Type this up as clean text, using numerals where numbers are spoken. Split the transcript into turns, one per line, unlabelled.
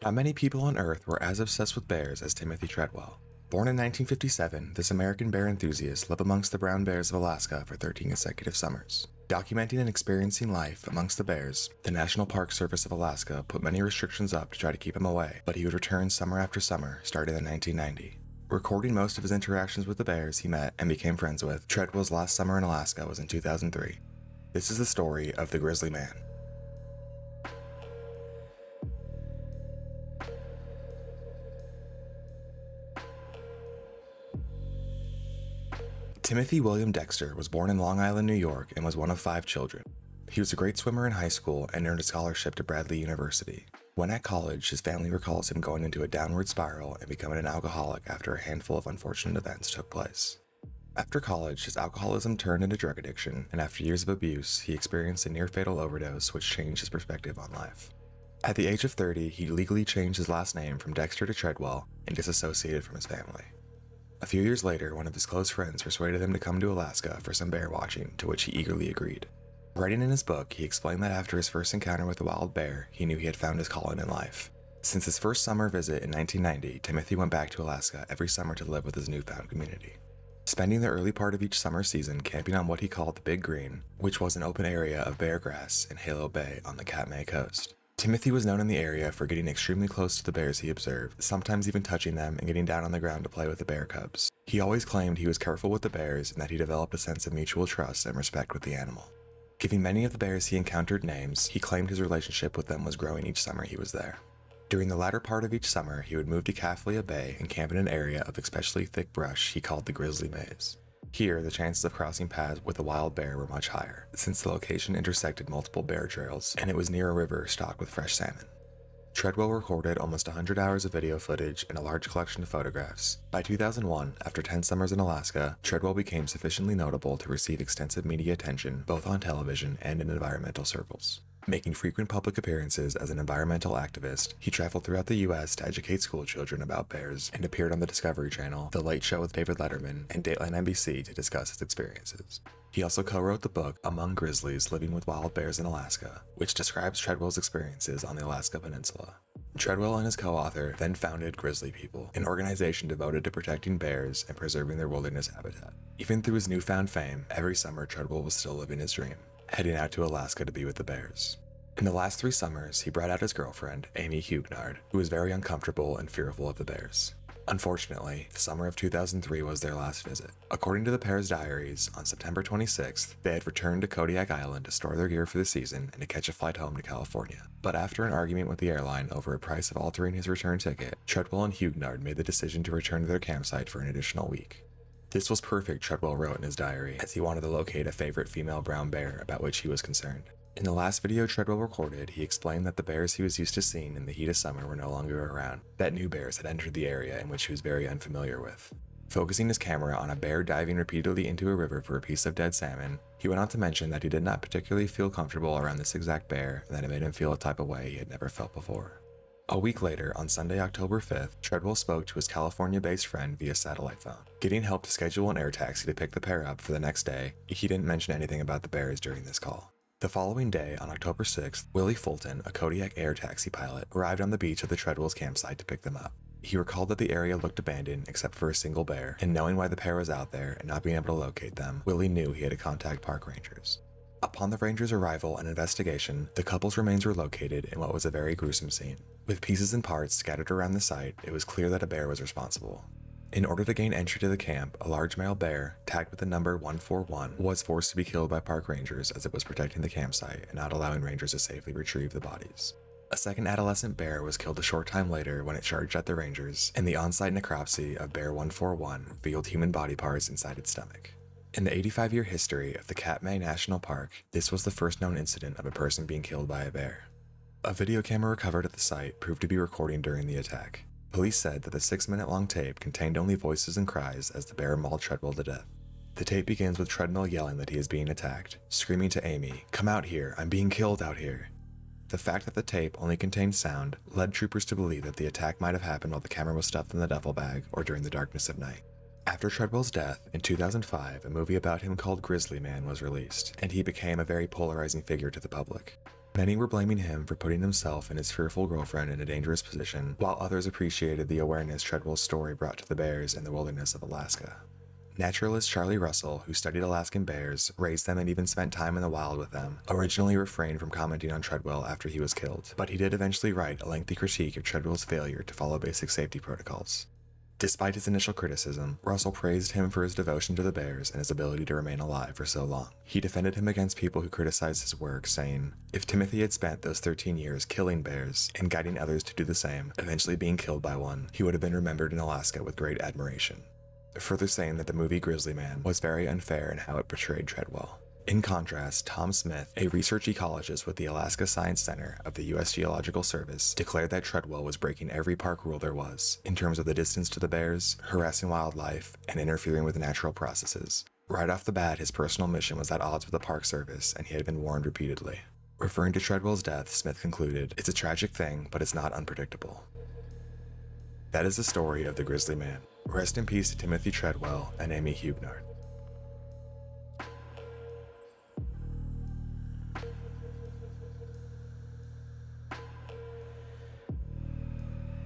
Not many people on Earth were as obsessed with bears as Timothy Treadwell. Born in 1957, this American bear enthusiast lived amongst the brown bears of Alaska for 13 consecutive summers. Documenting and experiencing life amongst the bears, the National Park Service of Alaska put many restrictions up to try to keep him away, but he would return summer after summer, starting in 1990. Recording most of his interactions with the bears he met and became friends with, Treadwell's last summer in Alaska was in 2003. This is the story of the Grizzly Man. Timothy William Dexter was born in Long Island, New York, and was one of 5 children. He was a great swimmer in high school and earned a scholarship to Bradley University. When at college, his family recalls him going into a downward spiral and becoming an alcoholic after a handful of unfortunate events took place. After college, his alcoholism turned into drug addiction, and after years of abuse, he experienced a near-fatal overdose which changed his perspective on life. At the age of 30, he legally changed his last name from Dexter to Treadwell and disassociated from his family. A few years later, one of his close friends persuaded him to come to Alaska for some bear watching, to which he eagerly agreed. Writing in his book, he explained that after his first encounter with a wild bear, he knew he had found his calling in life. Since his first summer visit in 1990, Timothy went back to Alaska every summer to live with his newfound community. Spending the early part of each summer season camping on what he called the Big Green, which was an open area of bear grass in Halo Bay on the Katmai coast. Timothy was known in the area for getting extremely close to the bears he observed, sometimes even touching them and getting down on the ground to play with the bear cubs. He always claimed he was careful with the bears and that he developed a sense of mutual trust and respect with the animal. Giving many of the bears he encountered names, he claimed his relationship with them was growing each summer he was there. During the latter part of each summer, he would move to Kaffralia Bay and camp in an area of especially thick brush he called the Grizzly Maze. Here, the chances of crossing paths with a wild bear were much higher, since the location intersected multiple bear trails, and it was near a river stocked with fresh salmon. Treadwell recorded almost 100 hours of video footage and a large collection of photographs. By 2001, after 10 summers in Alaska, Treadwell became sufficiently notable to receive extensive media attention both on television and in environmental circles. Making frequent public appearances as an environmental activist, he traveled throughout the U.S. to educate school children about bears and appeared on the Discovery Channel, The Late Show with David Letterman, and Dateline NBC to discuss his experiences. He also co-wrote the book Among Grizzlies Living with Wild Bears in Alaska, which describes Treadwell's experiences on the Alaska Peninsula. Treadwell and his co-author then founded Grizzly People, an organization devoted to protecting bears and preserving their wilderness habitat. Even through his newfound fame, every summer Treadwell was still living his dream, heading out to Alaska to be with the bears. In the last 3 summers, he brought out his girlfriend, Amy Huguenard, who was very uncomfortable and fearful of the bears. Unfortunately, the summer of 2003 was their last visit. According to the pair's diaries, on September 26th, they had returned to Kodiak Island to store their gear for the season and to catch a flight home to California. But after an argument with the airline over a price of altering his return ticket, Treadwell and Huguenard made the decision to return to their campsite for an additional week. This was perfect, Treadwell wrote in his diary, as he wanted to locate a favorite female brown bear about which he was concerned. In the last video Treadwell recorded, he explained that the bears he was used to seeing in the heat of summer were no longer around, that new bears had entered the area in which he was very unfamiliar with. Focusing his camera on a bear diving repeatedly into a river for a piece of dead salmon, he went on to mention that he did not particularly feel comfortable around this exact bear and that it made him feel a type of way he had never felt before. A week later, on Sunday, October 5th, Treadwell spoke to his California-based friend via satellite phone, getting help to schedule an air taxi to pick the pair up for the next day. He didn't mention anything about the bears during this call. The following day, on October 6th, Willie Fulton, a Kodiak air taxi pilot, arrived on the beach of the Treadwell's campsite to pick them up. He recalled that the area looked abandoned except for a single bear, and knowing why the pair was out there and not being able to locate them, Willie knew he had to contact park rangers. Upon the rangers' arrival and investigation, the couple's remains were located in what was a very gruesome scene. With pieces and parts scattered around the site, it was clear that a bear was responsible. In order to gain entry to the camp, a large male bear, tagged with the number 141, was forced to be killed by park rangers as it was protecting the campsite and not allowing rangers to safely retrieve the bodies. A second adolescent bear was killed a short time later when it charged at the rangers, and the on-site necropsy of Bear 141 revealed human body parts inside its stomach. In the 85-year history of the Katmai National Park, this was the first known incident of a person being killed by a bear. A video camera recovered at the site proved to be recording during the attack. Police said that the 6-minute-long tape contained only voices and cries as the bear mauled Treadwell to death. The tape begins with Treadwell yelling that he is being attacked, screaming to Amy, "Come out here, I'm being killed out here." The fact that the tape only contained sound led troopers to believe that the attack might have happened while the camera was stuffed in the duffel bag or during the darkness of night. After Treadwell's death, in 2005, a movie about him called Grizzly Man was released, and he became a very polarizing figure to the public. Many were blaming him for putting himself and his fearful girlfriend in a dangerous position, while others appreciated the awareness Treadwell's story brought to the bears in the wilderness of Alaska. Naturalist Charlie Russell, who studied Alaskan bears, raised them and even spent time in the wild with them, originally refrained from commenting on Treadwell after he was killed, but he did eventually write a lengthy critique of Treadwell's failure to follow basic safety protocols. Despite his initial criticism, Russell praised him for his devotion to the bears and his ability to remain alive for so long. He defended him against people who criticized his work, saying, "If Timothy had spent those 13 years killing bears and guiding others to do the same, eventually being killed by one, he would have been remembered in Alaska with great admiration," further saying that the movie Grizzly Man was very unfair in how it portrayed Treadwell. In contrast, Tom Smith, a research ecologist with the Alaska Science Center of the U.S. Geological Service, declared that Treadwell was breaking every park rule there was, in terms of the distance to the bears, harassing wildlife, and interfering with natural processes. Right off the bat, his personal mission was at odds with the Park Service, and he had been warned repeatedly. Referring to Treadwell's death, Smith concluded, "It's a tragic thing, but it's not unpredictable." That is the story of the Grizzly Man. Rest in peace to Timothy Treadwell and Amy Huguenard.